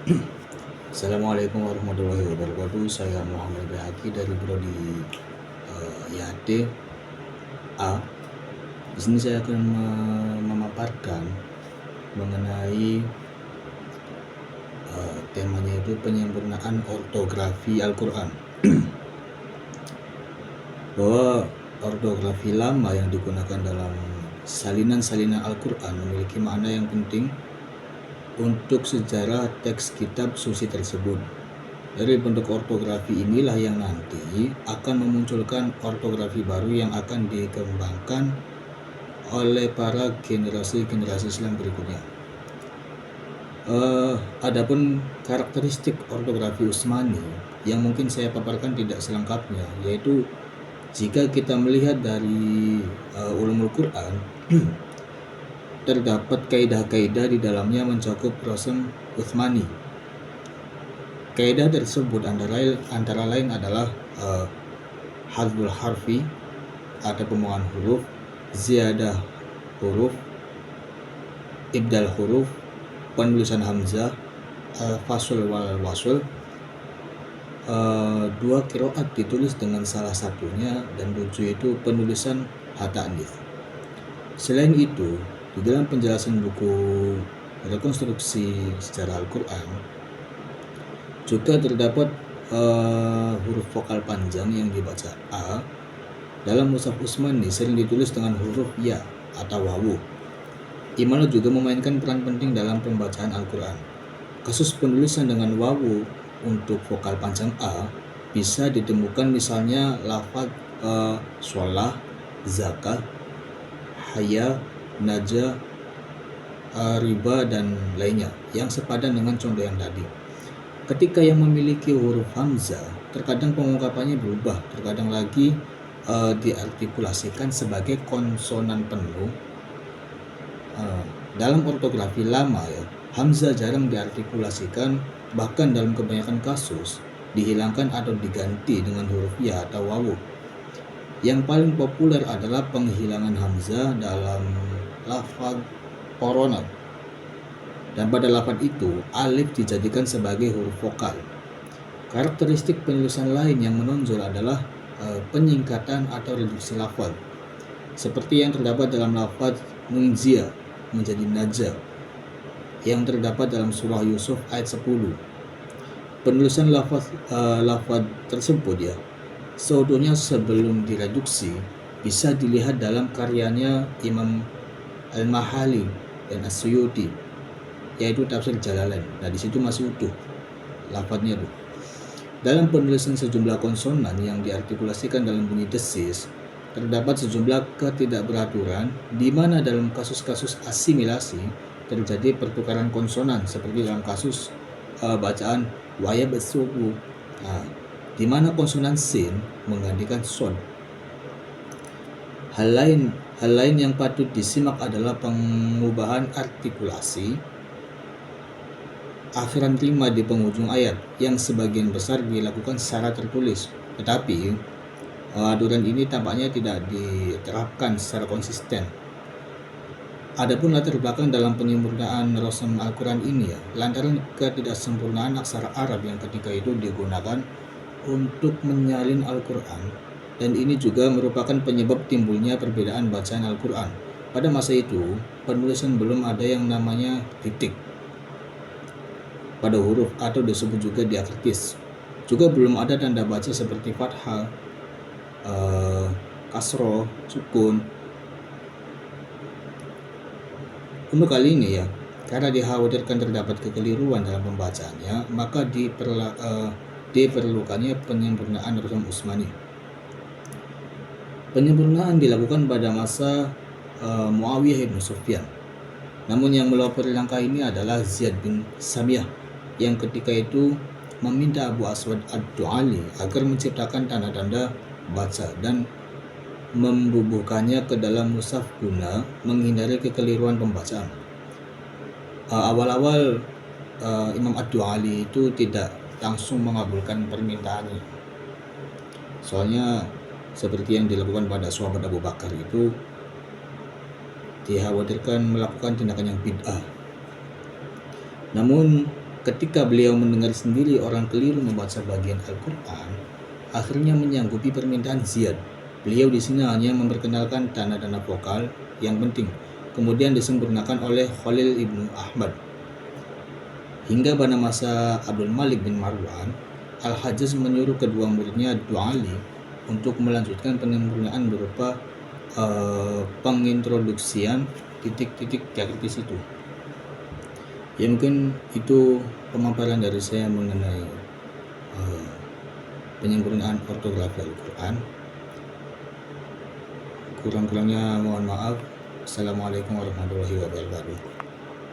Assalamualaikum warahmatullahi wabarakatuh. Saya Muhammad Bahaki dari Prodi IAD A. Di sini saya akan memaparkan mengenai temanya itu penyempurnaan ortografi Al-Quran. Bahwa ortografi lama yang digunakan dalam salinan-salinan Al-Quran memiliki makna yang penting untuk sejarah teks kitab suci tersebut. Dari bentuk ortografi inilah yang nanti akan memunculkan ortografi baru yang akan dikembangkan oleh para generasi-generasi Islam berikutnya. Adapun karakteristik ortografi Utsmani yang mungkin saya paparkan tidak selengkapnya, yaitu jika kita melihat dari ulumul Quran, terdapat kaidah-kaidah di dalamnya mencakup proses Utsmani. Kaidah tersebut antara lain adalah hadful harfi, ada pembuangan huruf, ziyadah huruf, ibdal huruf, penulisan hamzah, fasul wal wasul. Dua qiraat ditulis dengan salah satunya, dan 7 itu penulisan hata'nits. Selain itu, di dalam penjelasan buku rekonstruksi sejarah Al-Quran juga terdapat huruf vokal panjang yang dibaca A dalam mushaf Utsmani sering ditulis dengan huruf ya atau wawu. Imala juga memainkan peran penting dalam pembacaan Al-Quran. Kasus penulisan dengan wawu untuk vokal panjang A bisa ditemukan misalnya lafaz sholah, zakah, haya, najah, riba, dan lainnya yang sepadan dengan contoh yang tadi. Ketika yang memiliki huruf hamzah, terkadang pengungkapannya berubah, terkadang lagi diartikulasikan sebagai konsonan penuh. Dalam ortografi lama ya, hamzah jarang diartikulasikan, bahkan dalam kebanyakan kasus dihilangkan atau diganti dengan huruf ya atau wawu. Yang paling populer adalah penghilangan hamzah dalam lafaz korona, dan pada lafaz itu alif dijadikan sebagai huruf vokal. Karakteristik penulisan lain yang menonjol adalah penyingkatan atau reduksi lafaz, seperti yang terdapat dalam lafaz nunzia menjadi najah yang terdapat dalam surah Yusuf ayat 10. Penulisan lafaz tersebut ya seutuhnya sebelum direduksi bisa dilihat dalam karyanya Imam Al-Mahali dan As-Suyuti, yaitu tafsir Jalalain. Nah, di situ masih utuh lafadznya tuh. Dalam penulisan sejumlah konsonan yang diartikulasikan dalam bunyi desis, terdapat sejumlah ketidakberaturan di mana dalam kasus-kasus asimilasi terjadi pertukaran konsonan, seperti dalam kasus bacaan waya besubu, di mana konsonan sin menggantikan son. Hal lain yang patut disimak adalah pengubahan artikulasi akhiran kelima di penghujung ayat yang sebagian besar dilakukan secara tertulis, tetapi aturan ini tampaknya tidak diterapkan secara konsisten. Adapun latar belakang dalam penyempurnaan rasam Al-Quran ini ya, lantaran ketidaksempurnaan aksara Arab yang ketika itu digunakan untuk menyalin Al-Quran, dan ini juga merupakan penyebab timbulnya perbedaan bacaan Al-Quran. Pada masa itu, penulisan belum ada yang namanya titik pada huruf atau disebut juga diakritis. Juga belum ada tanda baca seperti fathah, kasroh, sukun. Untuk kali ini ya, karena dikhawatirkan terdapat kekeliruan dalam pembacaannya, maka diperlukannya penyempurnaan rasam Utsmani. Penyempurnaan dilakukan pada masa Muawiyah bin Sufyan. Namun yang melopori langkah ini adalah Ziyad bin Samiyah, yang ketika itu meminta Abu Aswad Ad-Du'ali agar menciptakan tanda-tanda baca dan membubuhkannya ke dalam mushaf guna menghindari kekeliruan pembacaan. Awal-awal Imam Ad-Du'ali itu tidak langsung mengabulkan permintaannya, soalnya seperti yang dilakukan pada sahabat Abu Bakar itu dikhawatirkan melakukan tindakan yang bid'ah. Namun ketika beliau mendengar sendiri orang keliru membaca bagian Al-Quran, akhirnya menyanggupi permintaan Ziyad. Beliau di sini hanya memperkenalkan tanda-tanda vokal yang penting, kemudian disempurnakan oleh Khalil ibnu Ahmad. Hingga pada masa Abdul Malik bin Marwan, Al-Hajjaj menyuruh kedua muridnya Du'ali untuk melanjutkan penyempurnaan berupa pengintroduksian titik-titik kritis itu. Ya mungkin itu pemaparan dari saya mengenai penyempurnaan ortografi Al-Quran. Kurang-kurangnya mohon maaf. Assalamualaikum warahmatullahi wabarakatuh.